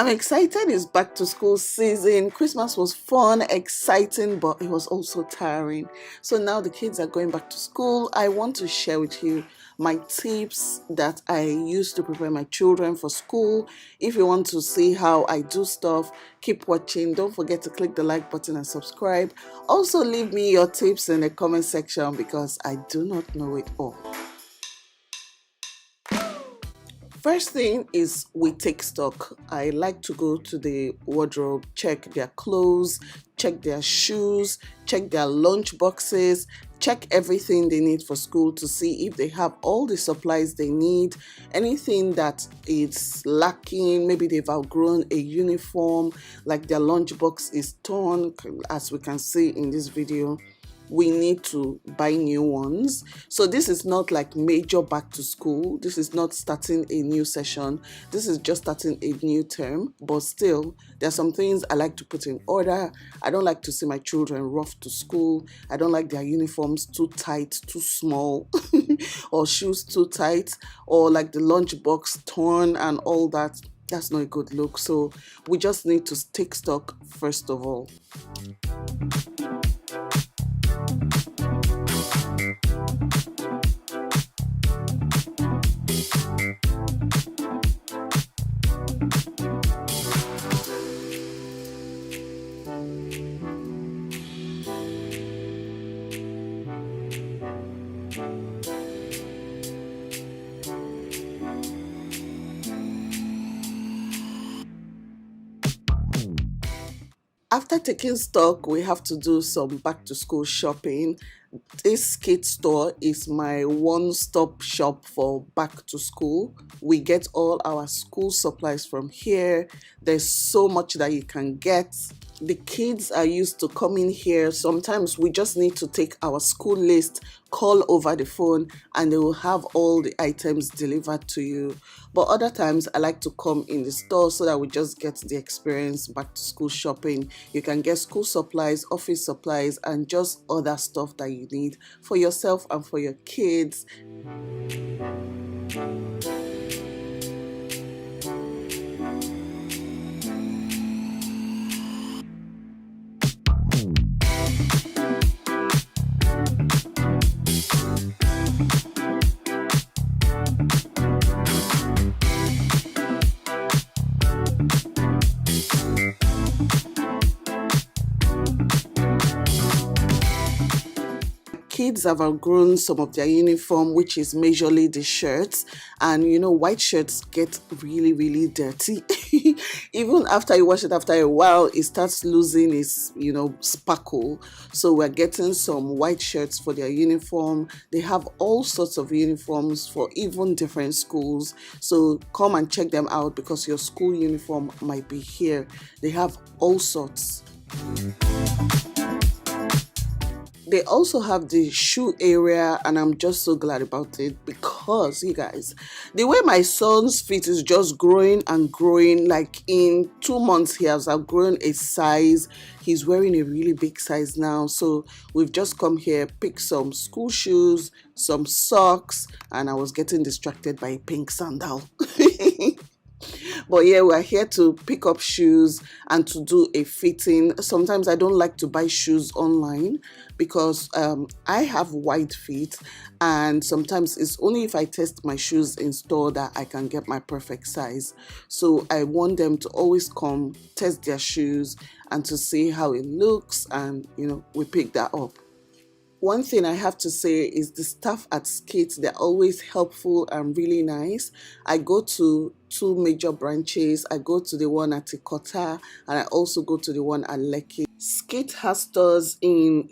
I'm excited. It's back to school season. Christmas was fun, exciting, but it was also tiring. So now the kids are going back to school. I want to share with you my tips that I use to prepare my children for school. If you want to see how I do stuff, keep watching. Don't forget to click the like button and subscribe. Also, leave me your tips in the comment section because I do not know it all. First thing is we take stock. I like to go to the wardrobe, check their clothes, check their shoes, check their lunch boxes, check everything they need for school to see if they have all the supplies they need. Anything that is lacking, maybe they've outgrown a uniform, like their lunch box is torn, as we can see in this video. We need to buy new ones. So this is not like major back to school. This is not starting a new session. This is just starting a new term. But still, there are some things I like to put in order. I don't like to see my children rough to school. I don't like their uniforms too tight, too small, or shoes too tight, or like the lunch box torn and all that. That's not a good look. So we just need to take stock first of all. After taking stock, we have to do some back to school shopping. This kid store is my one-stop shop for back to school. We get all our school supplies from here. There's so much that you can get. The kids are used to coming here. Sometimes we just need to take our school list, call over the phone, and they will have all the items delivered to you. But other times I like to come in the store so that we just get the experience back to school shopping. You can get school supplies, office supplies, and just other stuff that you need for yourself and for your kids. Kids have outgrown some of their uniform, which is majorly the shirts, and white shirts get really dirty. Even after you wash it, after a while it starts losing its sparkle. So we're getting some white shirts for their uniform. They have all sorts of uniforms for even different schools, so come and check them out because your school uniform might be here. They have all sorts. They also have the shoe area, and I'm just so glad about it because, you guys, the way my son's feet is just growing and growing. Like in 2 months, he has outgrown a size. He's wearing a really big size now. So we've just come here, picked some school shoes, some socks, and I was getting distracted by a pink sandal. But yeah, we're here to pick up shoes and to do a fitting. Sometimes I don't like to buy shoes online because I have wide feet, and sometimes it's only if I test my shoes in store that I can get my perfect size. So I want them to always come, test their shoes, and to see how it looks, and we pick that up. One thing I have to say is the staff at Skit, they're always helpful and really nice. I go to 2 major branches. I go to the one at Ikota, and I also go to the one at Lekki. Skit has stores in,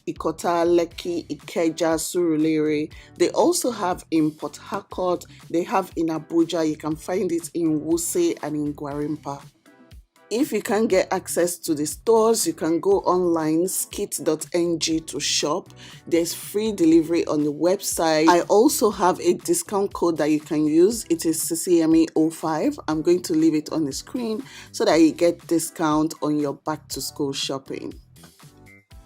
Ikota, Lekki, Ikeja, Surulere. They also have in Port Harcourt. They have in Abuja. You can find it in Wuse and in Gwarimpa. If you can't get access to the stores, you can go online, skit.ng, to shop. There's free delivery on the website. I also have a discount code that you can use. It is CCME05. I'm going to leave it on the screen so that you get discount on your back to school shopping.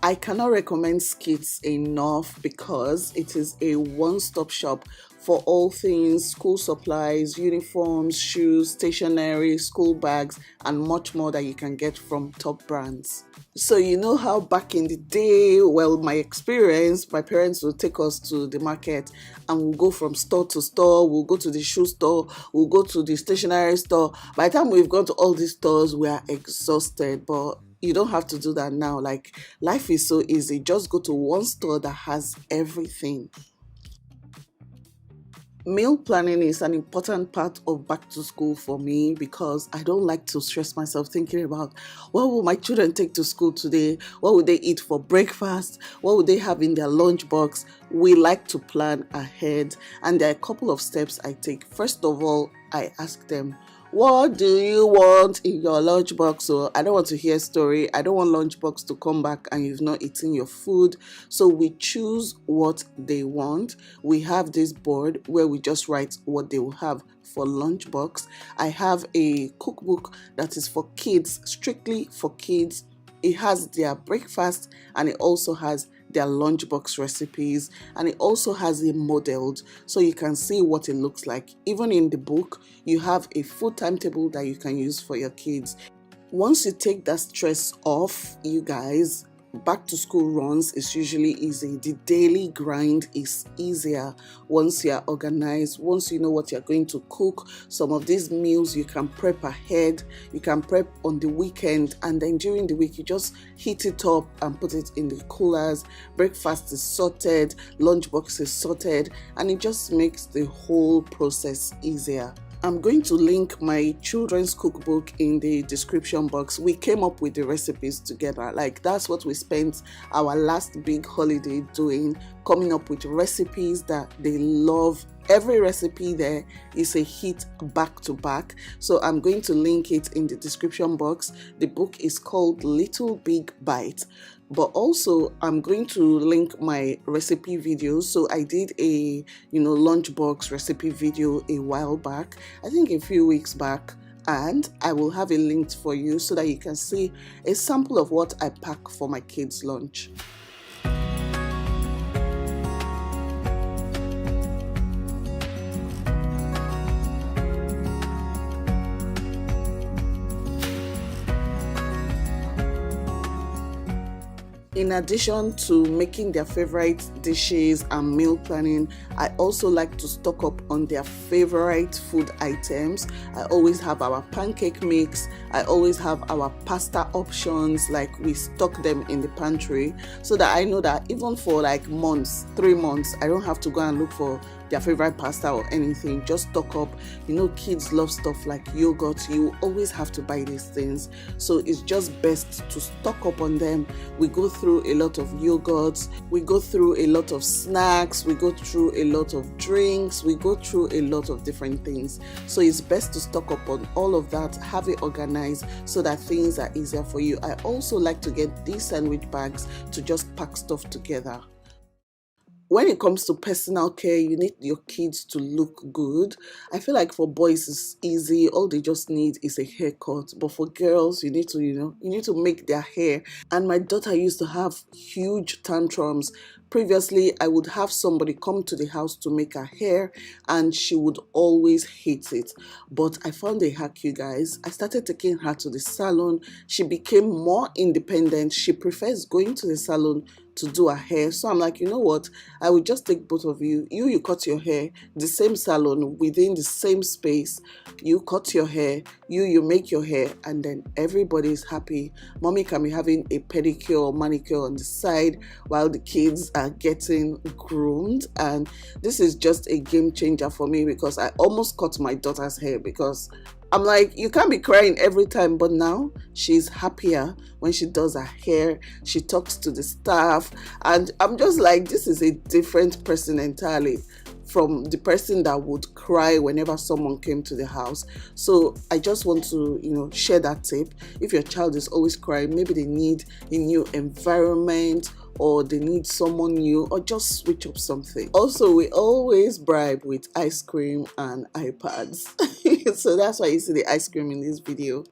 I cannot recommend Skits enough because it is a one-stop shop for all things school supplies, uniforms, shoes, stationery, school bags, and much more that you can get from top brands. So you know how back in the day, well, my experience, my parents would take us to the market and we'll go from store to store, we'll go to the shoe store, we'll go to the stationery store. By the time we've gone to all these stores, we are exhausted, but you don't have to do that now. Like, life is so easy. Just go to one store that has everything. Meal planning is an important part of back to school for me because I don't like to stress myself thinking about what will my children take to school today? What will they eat for breakfast? What will they have in their lunchbox? We like to plan ahead, and there are a couple of steps I take. First of all, I ask them, what do you want in your lunchbox? So I don't want to hear a story. I don't want lunchbox to come back and you've not eaten your food. So we choose what they want. We have this board where we just write what they will have for lunchbox. I have a cookbook that is for kids, strictly for kids. It has their breakfast and it also has their lunchbox recipes, and it also has it modeled so you can see what it looks like. Even in the book, you have a food timetable that you can use for your kids. Once you take that stress off, you guys, back to school runs is usually easy. The daily grind is easier once you're organized, once you know what you're going to cook. Some of these meals you can prep ahead, you can prep on the weekend, and then during the week you just heat it up and put it in the coolers. Breakfast is sorted, lunchbox is sorted, and it just makes the whole process easier. I'm going to link my children's cookbook in the description box. We came up with the recipes together. Like, that's what we spent our last big holiday doing, coming up with recipes that they love. Every recipe there is a hit back to back. So I'm going to link it in the description box. The book is called Little Big Bite. But also I'm going to link my recipe videos. So I did a lunchbox recipe video a while back, I think a few weeks back, and I will have it linked for you so that you can see a sample of what I pack for my kids' lunch. In addition to making their favorite dishes and meal planning, I also like to stock up on their favorite food items. I always have our pancake mix. I always have our pasta options, like we stock them in the pantry so that I know that even for like months, 3 months, I don't have to go and look for their favorite pasta or anything. Just stock up. Kids love stuff like yogurt. You always have to buy these things. So it's just best to stock up on them. We go through a lot of yogurts. We go through a lot of snacks. We go through a lot of drinks. We go through a lot of different things. So it's best to stock up on all of that, have it organized so that things are easier for you. I also like to get these sandwich bags to just pack stuff together. When it comes to personal care, you need your kids to look good. I feel like for boys it's easy. All they just need is a haircut. But for girls, you need to make their hair. And my daughter used to have huge tantrums. Previously, I would have somebody come to the house to make her hair and she would always hate it. But I found a hack, you guys. I started taking her to the salon. She became more independent. She prefers going to the salon to do her hair. So I'm like, you know what? I will just take both of you. You cut your hair, the same salon, within the same space. You cut your hair, you make your hair, and then everybody's happy. Mommy can be having a pedicure or manicure on the side while the kids are getting groomed. And this is just a game changer for me because I almost cut my daughter's hair because I'm like, you can't be crying every time, but now she's happier when she does her hair. She talks to the staff, and I'm just like, this is a different person entirely from the person that would cry whenever someone came to the house. So I just want to, share that tip. If your child is always crying, maybe they need a new environment or they need someone new, or just switch up something. Also, we always bribe with ice cream and iPads. So that's why you see the ice cream in this video.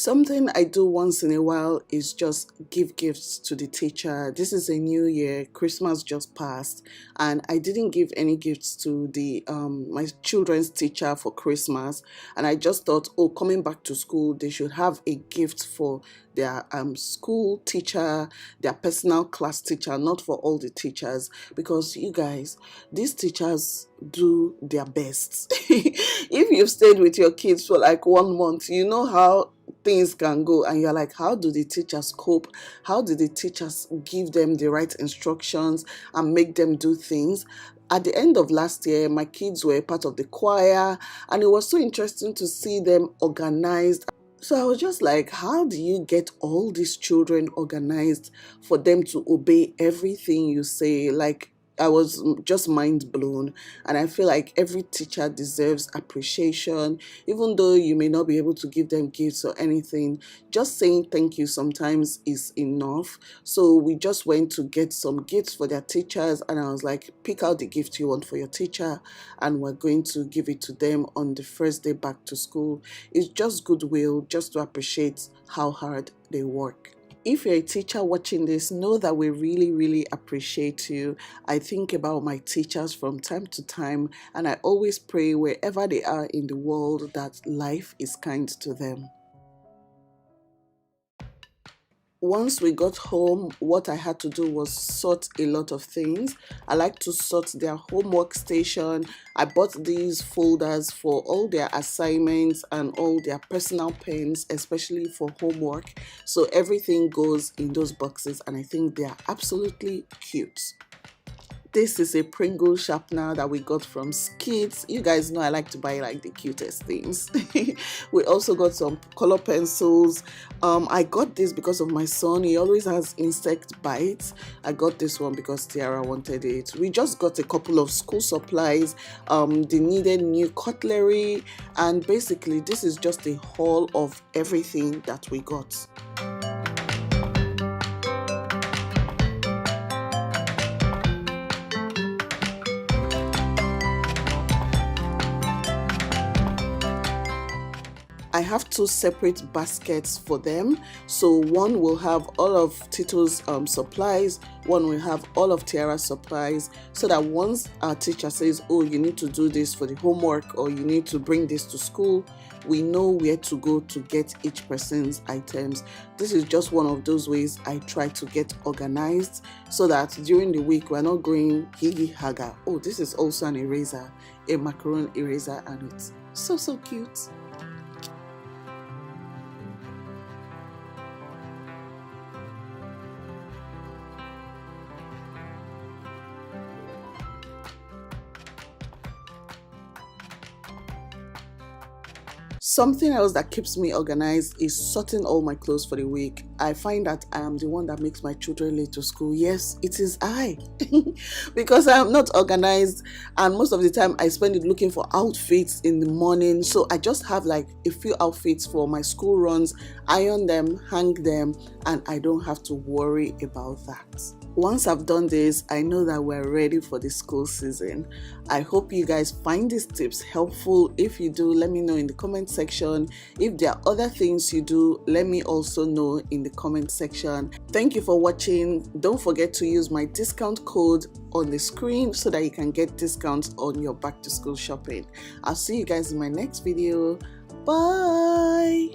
Something I do once in a while is just give gifts to the teacher. This is a new year, Christmas just passed, and I didn't give any gifts to the my children's teacher for Christmas. And I just thought, oh, coming back to school, they should have a gift for their school teacher, their personal class teacher, not for all the teachers, because you guys, these teachers do their best. If you've stayed with your kids for like 1 month, you know how things can go, and you're like, how do the teachers cope? How do the teachers give them the right instructions and make them do things? At the end of last year, my kids were part of the choir, and it was so interesting to see them organized. So I was just like, how do you get all these children organized for them to obey everything you say? Like, I was just mind blown, and I feel like every teacher deserves appreciation, even though you may not be able to give them gifts or anything. Just saying thank you sometimes is enough. So we just went to get some gifts for their teachers, and I was like, pick out the gift you want for your teacher, and we're going to give it to them on the first day back to school. It's just goodwill, just to appreciate how hard they work. If you're a teacher watching this, know that we really, really appreciate you. I think about my teachers from time to time, and I always pray wherever they are in the world that life is kind to them. Once we got home, what I had to do was sort a lot of things. I like to sort their homework station. I bought these folders for all their assignments and all their personal pens, especially for homework. So everything goes in those boxes, and I think they are absolutely cute. This is a Pringle sharpener that we got from Skids. You guys know I like to buy like the cutest things. We also got some color pencils. I got this because of my son. He always has insect bites. I got this one because Tiara wanted it. We just got a couple of school supplies. They needed new cutlery, and basically this is just a haul of everything that we got. I have two separate baskets for them. So one will have all of Tito's supplies, one will have all of Tiara's supplies, so that once our teacher says, oh, you need to do this for the homework, or you need to bring this to school, we know where to go to get each person's items. This is just one of those ways I try to get organized, so that during the week we're not going higgy haga. Oh, this is also an eraser, a macaron eraser, and it's so cute. Something else that keeps me organized is sorting all my clothes for the week. I find that I am the one that makes my children late to school. Yes, it is I. Because I am not organized, and most of the time I spend it looking for outfits in the morning. So I just have like a few outfits for my school runs, iron them, hang them, and I don't have to worry about that. Once I've done this, I know that we're ready for the school season. I hope you guys find these tips helpful. If you do, let me know in the comment section. If there are other things you do, let me also know in the comment section. Thank you for watching. Don't forget to use my discount code on the screen so that you can get discounts on your back to school shopping. I'll see you guys in my next video. Bye.